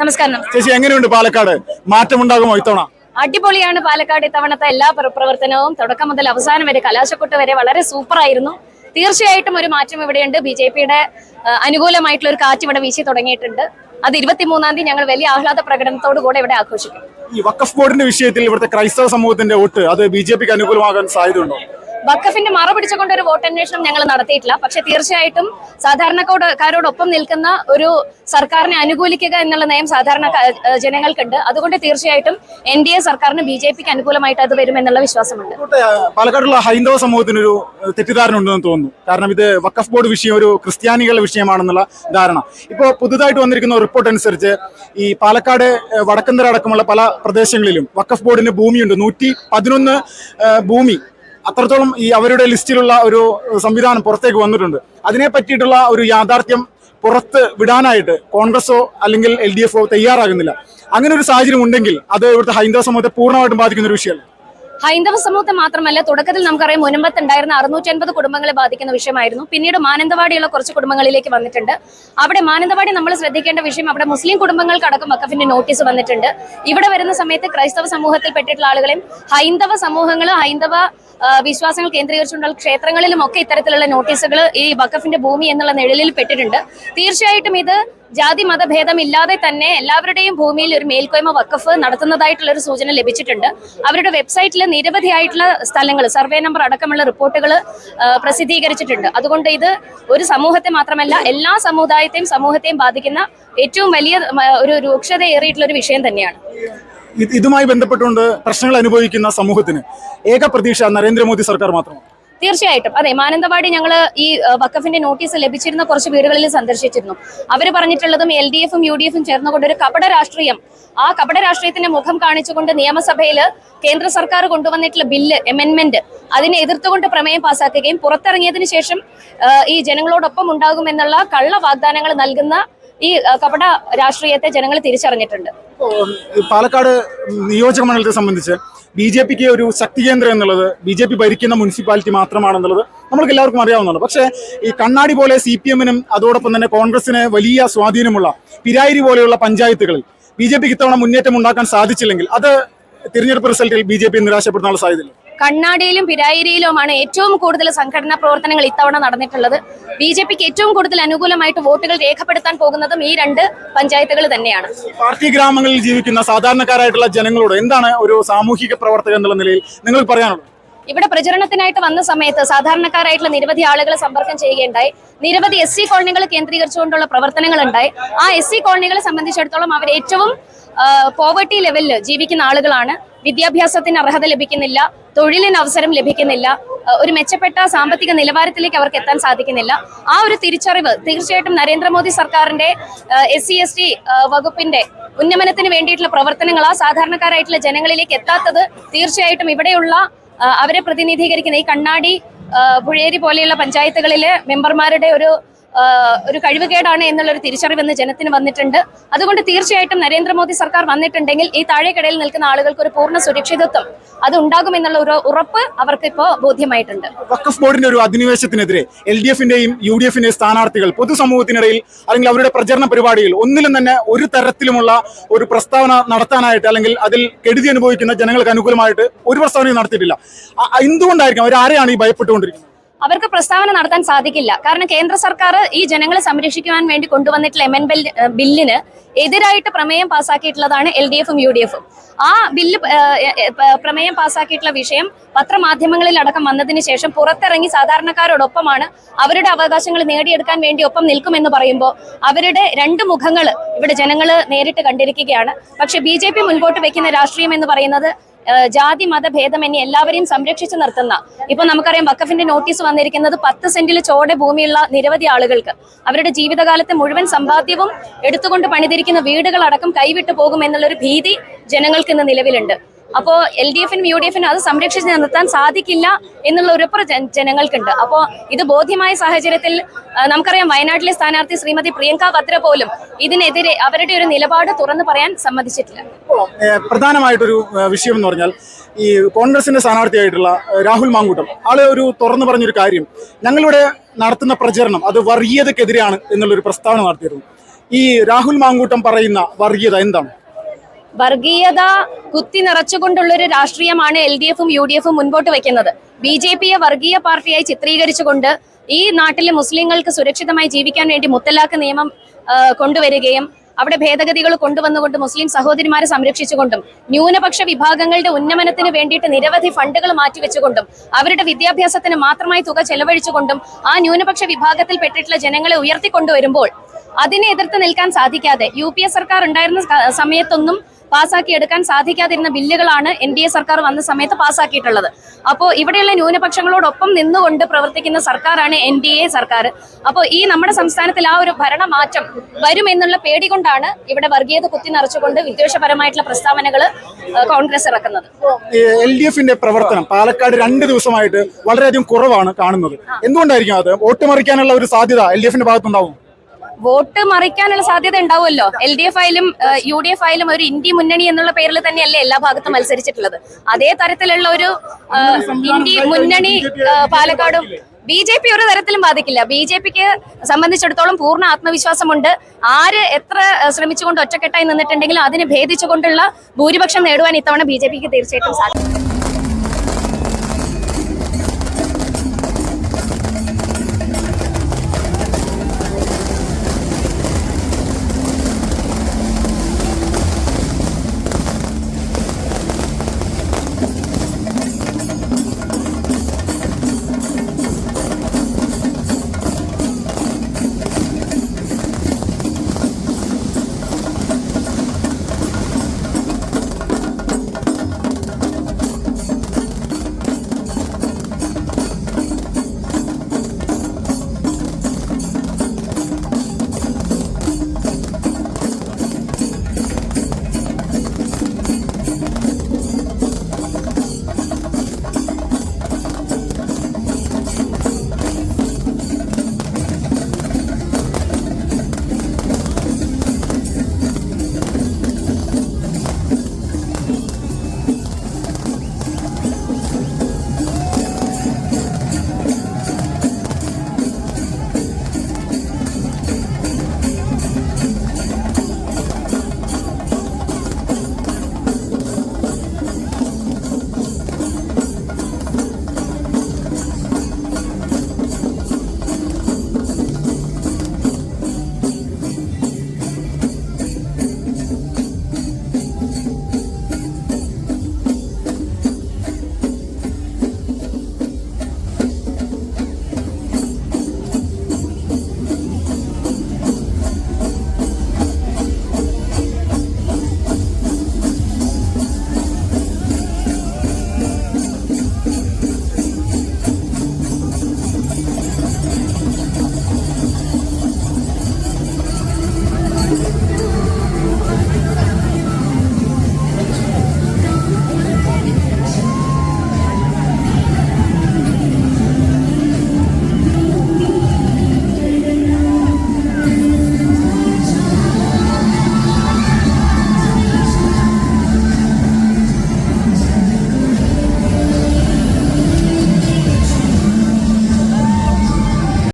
നമസ്കാരം. ചേച്ചി, എങ്ങനെയുണ്ട് പാലക്കാട്? മാറ്റമുണ്ടാകുമോ ഇത്തവണ? അടിപൊളിയാണ് പാലക്കാട് ഇത്തവണത്തെ എല്ലാ പ്രവർത്തനവും. തുടക്കം മുതൽ അവസാനം വരെ, കലാശക്കൊട്ട് വരെ വളരെ സൂപ്പർ ആയിരുന്നു. തീർച്ചയായിട്ടും ഒരു മാറ്റം ഇവിടെയുണ്ട്. BJP-യുടെ അനുകൂലമായിട്ടുള്ള ഒരു കാറ്റ് ഇവിടെ വീശി തുടങ്ങിയിട്ടുണ്ട്. അത് 23-ാം തീയതി ഞങ്ങൾ വലിയ ആഹ്ലാദ പ്രകടനത്തോടു കൂടെ ഇവിടെ ആഘോഷിക്കും. ഈ വഖഫ് ബോർഡിന്റെ വിഷയത്തിൽ ഇവിടുത്തെ ക്രൈസ്തവ സമൂഹത്തിന്റെ വോട്ട് അത് BJP-ക്ക് അനുകൂലമാകാൻ സാധ്യതയുണ്ടോ? വഖഫിന്റെ മറ പിടിച്ചുകൊണ്ട് ഒരു വോട്ടന്വേഷണം ഞങ്ങൾ നടത്തിയിട്ടില്ല. പക്ഷെ തീർച്ചയായിട്ടും സാധാരണക്കാരോടൊപ്പം നിൽക്കുന്ന ഒരു സർക്കാരിനെ അനുകൂലിക്കുക എന്നുള്ള നയം സാധാരണ ജനങ്ങൾക്കുണ്ട്. അതുകൊണ്ട് തീർച്ചയായിട്ടും NDA സർക്കാരിന് BJP-ക്ക് അനുകൂലമായിട്ട് അത് വരുമെന്നുള്ള വിശ്വാസമുണ്ട്. പാലക്കാടുള്ള ഹൈന്ദവ സമൂഹത്തിനൊരു തെറ്റിദ്ധാരണ ഉണ്ടെന്ന് തോന്നുന്നു. കാരണം ഇത് വഖഫ് ബോർഡ് വിഷയം ഒരു ക്രിസ്ത്യാനികളുടെ വിഷയമാണെന്നുള്ള ധാരണ. ഇപ്പോൾ പുതുതായിട്ട് വന്നിരിക്കുന്ന റിപ്പോർട്ട് അനുസരിച്ച് ഈ പാലക്കാട് വടക്കന്തര അടക്കമുള്ള പല പ്രദേശങ്ങളിലും വഖഫ് ബോർഡിന് ഭൂമിയുണ്ട്. 111 ഭൂമി അത്രത്തോളം ഈ അവരുടെ ലിസ്റ്റിലുള്ള ഒരു സംവിധാനം പുറത്തേക്ക് വന്നിട്ടുണ്ട്. അതിനെ പറ്റിയിട്ടുള്ള ഒരു യാഥാർത്ഥ്യം പുറത്ത് വിടാനായിട്ട് കോൺഗ്രസോ അല്ലെങ്കിൽ LDF-ഓ തയ്യാറാകുന്നില്ല. അങ്ങനെ ഒരു സാഹചര്യം ഉണ്ടെങ്കിൽ അത് ഇവിടുത്തെ ഹൈന്ദവ സമൂഹത്തെ പൂർണ്ണമായിട്ടും ബാധിക്കുന്ന ഒരു വിഷയമല്ല. ഹൈന്ദവ സമൂഹത്തെ മാത്രമല്ല, തുടക്കത്തിൽ നമുക്കറിയാം മുൻപത്തുണ്ടായിരുന്ന 650 കുടുംബങ്ങളെ ബാധിക്കുന്ന വിഷയമായിരുന്നു. പിന്നീട് മാനന്തവാടിയുള്ള കുറച്ച് കുടുംബങ്ങളിലേക്ക് വന്നിട്ടുണ്ട്. അവിടെ മാനന്തവാടി നമ്മൾ ശ്രദ്ധിക്കേണ്ട വിഷയം, അവിടെ മുസ്ലിം കുടുംബങ്ങൾക്കടക്കം വഖഫിന്റെ നോട്ടീസ് വന്നിട്ടുണ്ട്. ഇവിടെ വരുന്ന സമയത്ത് ക്രൈസ്തവ സമൂഹത്തിൽപ്പെട്ടിട്ടുള്ള ആളുകളെയും ഹൈന്ദവ സമൂഹങ്ങൾ, ഹൈന്ദവ വിശ്വാസങ്ങൾ കേന്ദ്രീകരിച്ചുകൊണ്ടുള്ള ക്ഷേത്രങ്ങളിലും ഒക്കെ ഇത്തരത്തിലുള്ള നോട്ടീസുകൾ ഈ വഖഫിന്റെ ഭൂമി എന്നുള്ള നിഴലിൽ പെട്ടിട്ടുണ്ട്. തീർച്ചയായിട്ടും ഇത് ജാതി മതഭേദമില്ലാതെ തന്നെ എല്ലാവരുടെയും ഭൂമിയിൽ ഒരു മേൽക്കോയ്മ വഖഫ് നടത്തുന്നതായിട്ടുള്ള ഒരു സൂചന ലഭിച്ചിട്ടുണ്ട്. അവരുടെ വെബ്സൈറ്റിൽ നിരവധിയായിട്ടുള്ള സ്ഥലങ്ങൾ, സർവേ നമ്പർ അടക്കമുള്ള റിപ്പോർട്ടുകൾ പ്രസിദ്ധീകരിച്ചിട്ടുണ്ട്. അതുകൊണ്ട് ഇത് ഒരു സമൂഹത്തെ മാത്രമല്ല എല്ലാ സമൂഹത്തെയും ബാധിക്കുന്ന ഏറ്റവും വലിയ ഒരു രൂക്ഷതയേറിയിട്ടുള്ള ഒരു വിഷയം തന്നെയാണ്. ഇതുമായി ബന്ധപ്പെട്ടുകൊണ്ട് പ്രശ്നങ്ങൾ അനുഭവിക്കുന്ന സമൂഹത്തിന് ഏക പ്രതീക്ഷ നരേന്ദ്രമോദി സർക്കാർ മാത്രമാണ്. തീർച്ചയായിട്ടും അതെ. മാനന്തവാടി ഞങ്ങൾ ഈ വഖഫിന്റെ നോട്ടീസ് ലഭിച്ചിരുന്ന കുറച്ച് വീടുകളിൽ സന്ദർശിച്ചിരുന്നു. അവർ പറഞ്ഞിട്ടുള്ളതും LDF-ഉം UDF-ഉം ചേർന്നുകൊണ്ട് ഒരു കപട രാഷ്ട്രീയം, ആ കപട രാഷ്ട്രീയത്തിന്റെ മുഖം കാണിച്ചുകൊണ്ട് നിയമസഭയിൽ കേന്ദ്ര സർക്കാർ കൊണ്ടുവന്നിട്ടുള്ള ബില്ല് അമെൻമെന്റ് അതിനെ എതിർത്തുകൊണ്ട് പ്രമേയം പാസാക്കുകയും പുറത്തിറങ്ങിയതിനു ശേഷം ഈ ജനങ്ങളോടൊപ്പം ഉണ്ടാകുമെന്നുള്ള കള്ള വാഗ്ദാനങ്ങൾ നൽകുന്ന ഈ കപട രാഷ്ട്രീയത്തെ ജനങ്ങൾ തിരിച്ചറിഞ്ഞിട്ടുണ്ട്. പാലക്കാട് നിയോജക മണ്ഡലത്തെ സംബന്ധിച്ച് BJP-ക്ക് ഒരു ശക്തി കേന്ദ്രം എന്നുള്ളത് BJP ഭരിക്കുന്ന മുനിസിപ്പാലിറ്റി മാത്രമാണെന്നുള്ളത് നമ്മൾക്ക് എല്ലാവർക്കും അറിയാവുന്നതാണ്. പക്ഷേ ഈ കണ്ണാടി പോലെ CPM-നും അതോടൊപ്പം തന്നെ കോൺഗ്രസിന് വലിയ സ്വാധീനമുള്ള പിരായിരി പോലെയുള്ള പഞ്ചായത്തുകളിൽ BJP-ക്ക് ഇത്തവണ മുന്നേറ്റം ഉണ്ടാക്കാൻ സാധിച്ചില്ലെങ്കിൽ അത് തിരഞ്ഞെടുപ്പ് റിസൾട്ടിൽ BJP നിരാശപ്പെടുത്താനുള്ള സാധ്യതയില്ല. കണ്ണാടിയിലും പിരായിരിയിലുമാണ് ഏറ്റവും കൂടുതൽ സംഘടനാ പ്രവർത്തനങ്ങൾ ഇത്തവണ നടന്നിട്ടുള്ളത്. BJP-ക്ക് ഏറ്റവും കൂടുതൽ അനുകൂലമായിട്ട് വോട്ടുകൾ രേഖപ്പെടുത്താൻ പോകുന്നതും ഈ 2 പഞ്ചായത്തുകൾ തന്നെയാണ്. പാർട്ടി ഗ്രാമങ്ങളിൽ ജീവിക്കുന്ന സാധാരണക്കാരായിട്ടുള്ള ജനങ്ങളോട് എന്താണ് ഒരു സാമൂഹിക പ്രവർത്തകൻ എന്നുള്ള നിലയിൽ നിങ്ങൾ പറയാനുള്ളത്? ഇവിടെ പ്രചരണത്തിനായിട്ട് വന്ന സമയത്ത് സാധാരണക്കാരായിട്ടുള്ള നിരവധി ആളുകളെ സമ്പർക്കം ചെയ്യുകയുണ്ടായി. നിരവധി SC കോളനികൾ കേന്ദ്രീകരിച്ചുകൊണ്ടുള്ള പ്രവർത്തനങ്ങൾ ഉണ്ടായി. ആ SC കോളനികളെ സംബന്ധിച്ചിടത്തോളം അവർ ഏറ്റവും പോവർട്ടി ലെവലിൽ ജീവിക്കുന്ന ആളുകളാണ്. വിദ്യാഭ്യാസത്തിന് അർഹത ലഭിക്കുന്നില്ല, തൊഴിലിന് അവസരം ലഭിക്കുന്നില്ല, ഒരു മെച്ചപ്പെട്ട സാമ്പത്തിക നിലവാരത്തിലേക്ക് അവർക്ക് എത്താൻ സാധിക്കുന്നില്ല. ആ ഒരു തിരിച്ചറിവ് തീർച്ചയായിട്ടും നരേന്ദ്രമോദി സർക്കാരിന്റെ SC/ST വകുപ്പിന്റെ ഉന്നമനത്തിന് വേണ്ടിയിട്ടുള്ള പ്രവർത്തനങ്ങൾ ആ സാധാരണക്കാരായിട്ടുള്ള ജനങ്ങളിലേക്ക് എത്താത്തത് തീർച്ചയായിട്ടും ഇവിടെയുള്ള അവരെ പ്രതിനിധീകരിക്കുന്ന ഈ കണ്ണാടി, പുഴേരി പോലെയുള്ള പഞ്ചായത്തുകളിലെ മെമ്പർമാരുടെ ഒരു കഴിവുകേടാണ് എന്നുള്ളൊരു തിരിച്ചറിവെന്ന് ജനത്തിന് വന്നിട്ടുണ്ട്. അതുകൊണ്ട് തീർച്ചയായിട്ടും നരേന്ദ്രമോദി സർക്കാർ വന്നിട്ടുണ്ടെങ്കിൽ ഈ താഴെക്കടയിൽ നിൽക്കുന്ന ആളുകൾക്ക് ഒരു പൂർണ്ണ സുരക്ഷിതത്വം അത് ഉണ്ടാകുമെന്നുള്ള ഒരു ഉറപ്പ് അവർക്ക് ഇപ്പോൾ ബോധ്യമായിട്ടുണ്ട്. വഖഫ് ബോർഡിന്റെ ഒരു അധിനിവേശത്തിനെതിരെ LDF-ന്റെയും UDF-ന്റെയും സ്ഥാനാർത്ഥികൾ പൊതുസമൂഹത്തിനിടയിൽ അല്ലെങ്കിൽ അവരുടെ പ്രചരണ പരിപാടികൾ ഒന്നിലും തന്നെ ഒരു തരത്തിലുമുള്ള ഒരു പ്രസ്താവന നടത്താനായിട്ട് അല്ലെങ്കിൽ അതിൽ കെടുതി അനുഭവിക്കുന്ന ജനങ്ങൾക്ക് അനുകൂലമായിട്ട് ഒരു പ്രസ്താവനയും നടത്തിയിട്ടില്ല. എന്തുകൊണ്ടായിരിക്കും അവരാരെയാണ് ഈ ഭയപ്പെട്ടുകൊണ്ടിരിക്കുന്നത്? അവർക്ക് പ്രസ്താവന നടത്താൻ സാധിക്കില്ല. കാരണം കേന്ദ്ര സർക്കാർ ഈ ജനങ്ങളെ സംരക്ഷിക്കുവാൻ വേണ്ടി കൊണ്ടുവന്നിട്ടുള്ള ബില്ലിന് എതിരായിട്ട് പ്രമേയം പാസ്സാക്കിയിട്ടുള്ളതാണ് LDF-ഉം UDF-ഉം. ആ ബില്ല് പ്രമേയം പാസ്സാക്കിയിട്ടുള്ള വിഷയം പത്രമാധ്യമങ്ങളിൽ അടക്കം വന്നതിന് ശേഷം പുറത്തിറങ്ങി സാധാരണക്കാരോടൊപ്പമാണ്, അവരുടെ അവകാശങ്ങൾ നേടിയെടുക്കാൻ വേണ്ടി ഒപ്പം നിൽക്കുമെന്ന് പറയുമ്പോൾ അവരുടെ 2 മുഖങ്ങൾ ഇവിടെ ജനങ്ങൾ നേരിട്ട് കണ്ടിരിക്കുകയാണ്. പക്ഷെ BJP മുൻപോട്ട് വെക്കുന്ന രാഷ്ട്രീയം എന്ന് പറയുന്നത് ജാതി മതഭേദമന്യേ എല്ലാവരെയും സംരക്ഷിച്ചു നിർത്തുന്ന, ഇപ്പൊ നമുക്കറിയാം വഖഫിന്റെ നോട്ടീസ് വന്നിരിക്കുന്നത് 10 സെന്റിൽ ചോടെ ഭൂമിയുള്ള നിരവധി ആളുകൾക്ക് അവരുടെ ജീവിതകാലത്തെ മുഴുവൻ സമ്പാദ്യവും എടുത്തുകൊണ്ട് പണിതിരിക്കുന്ന വീടുകളടക്കം കൈവിട്ടു പോകും എന്നുള്ളൊരു ഭീതി ജനങ്ങൾക്ക് ഇന്ന് നിലവിലുണ്ട്. അപ്പോൾ LDF-നും UDF-നും അത് സംരക്ഷിച്ച് നിർത്താൻ സാധിക്കില്ല എന്നുള്ള ഉറപ്പ് ജനങ്ങൾക്കുണ്ട്. അപ്പോൾ ഇത് ബോധ്യമായ സാഹചര്യത്തിൽ നമുക്കറിയാം വയനാട്ടിലെ സ്ഥാനാർത്ഥി ശ്രീമതി പ്രിയങ്ക വദ്ര പോലും ഇതിനെതിരെ അവരുടെ ഒരു നിലപാട് തുറന്നു പറയാൻ സമ്മതിച്ചിട്ടില്ല. പ്രധാനമായിട്ടൊരു വിഷയം എന്ന് പറഞ്ഞാൽ ഈ കോൺഗ്രസിന്റെ സ്ഥാനാർത്ഥിയായിട്ടുള്ള രാഹുൽ മാങ്കൂട്ടം ആള് ഒരു തുറന്നു പറഞ്ഞൊരു കാര്യം, ഞങ്ങളിവിടെ നടത്തുന്ന പ്രചരണം അത് വർഗീയതക്കെതിരെയാണ് എന്നുള്ളൊരു പ്രസ്താവന നടത്തിയിരുന്നു. ഈ രാഹുൽ മാങ്കൂട്ടം പറയുന്ന വർഗീയത എന്താണ്? വർഗീയത കുത്തി നിറച്ചുകൊണ്ടുള്ള ഒരു രാഷ്ട്രീയമാണ് LDFും UDFും മുൻപോട്ട് വെക്കുന്നത്. BJPയെ വർഗീയ പാർട്ടിയായി ചിത്രീകരിച്ചുകൊണ്ട് ഈ നാട്ടിലെ മുസ്ലിങ്ങൾക്ക് സുരക്ഷിതമായി ജീവിക്കാൻ വേണ്ടി മുത്തലാഖ് നിയമം കൊണ്ടുവരികയും അവിടെ ഭേദഗതികൾ കൊണ്ടുവന്നുകൊണ്ട് മുസ്ലിം സഹോദരിമാരെ സംരക്ഷിച്ചുകൊണ്ടും ന്യൂനപക്ഷ വിഭാഗങ്ങളുടെ ഉന്നമനത്തിന് വേണ്ടിയിട്ട് നിരവധി ഫണ്ടുകൾ മാറ്റിവെച്ചുകൊണ്ടും അവരുടെ വിദ്യാഭ്യാസത്തിന് മാത്രമായി തുക ചെലവഴിച്ചുകൊണ്ടും ആ ന്യൂനപക്ഷ വിഭാഗത്തിൽ പെട്ടിട്ടുള്ള ജനങ്ങളെ ഉയർത്തിക്കൊണ്ടുവരുമ്പോൾ അതിനെ എതിർത്ത് നിൽക്കാൻ സാധിക്കാതെ UPA സർക്കാർ ഉണ്ടായിരുന്ന സമയത്തൊന്നും പാസ്സാക്കിയെടുക്കാൻ സാധിക്കാതിരുന്ന ബില്ലുകളാണ് NDA സർക്കാർ വന്ന സമയത്ത് പാസ്സാക്കിയിട്ടുള്ളത്. അപ്പോൾ ഇവിടെയുള്ള ന്യൂനപക്ഷങ്ങളോടൊപ്പം നിന്നുകൊണ്ട് പ്രവർത്തിക്കുന്ന സർക്കാരാണ് NDA സർക്കാർ. അപ്പോൾ ഈ നമ്മുടെ സംസ്ഥാനത്തിൽ ആ ഒരു ഭരണമാറ്റം വരുമെന്നുള്ള പേടി കൊണ്ടാണ് ഇവിടെ വർഗീയത കുത്തി നിറച്ചുകൊണ്ട് വിദ്വേഷപരമായിട്ടുള്ള പ്രസ്താവനകൾ കോൺഗ്രസ് ഇറക്കുന്നത്. LDFന്റെ പ്രവർത്തനം പാലക്കാട് 2 ദിവസമായിട്ട് വളരെയധികം കുറവാണ് കാണുന്നത്. എന്തുകൊണ്ടായിരിക്കും അത്? വോട്ട് മറിക്കാനുള്ള ഒരു സാധ്യത LDFന്റെ ഭാഗത്തുണ്ടാവും? വോട്ട് മറിക്കാനുള്ള സാധ്യത ഉണ്ടാവുമല്ലോ. LDF ആയാലും UDF ആയാലും ഒരു ഇന്ത്യ മുന്നണി എന്നുള്ള പേരിൽ തന്നെയല്ലേ എല്ലാ ഭാഗത്തും മത്സരിച്ചിട്ടുള്ളത്. അതേ തരത്തിലുള്ള ഒരു ഇന്ത്യ മുന്നണി പാലക്കാടും BJP ഒരു തരത്തിലും ബാധിക്കില്ല. BJPക്ക് സംബന്ധിച്ചിടത്തോളം പൂർണ്ണ ആത്മവിശ്വാസമുണ്ട്. ആര് എത്ര ശ്രമിച്ചുകൊണ്ട് ഒറ്റക്കെട്ടായി നിന്നിട്ടുണ്ടെങ്കിലും അതിനെ ഭേദിച്ചുകൊണ്ടുള്ള ഭൂരിപക്ഷം നേടുവാൻ ഇത്തവണ BJPക്ക് തീർച്ചയായിട്ടും സാധിക്കും.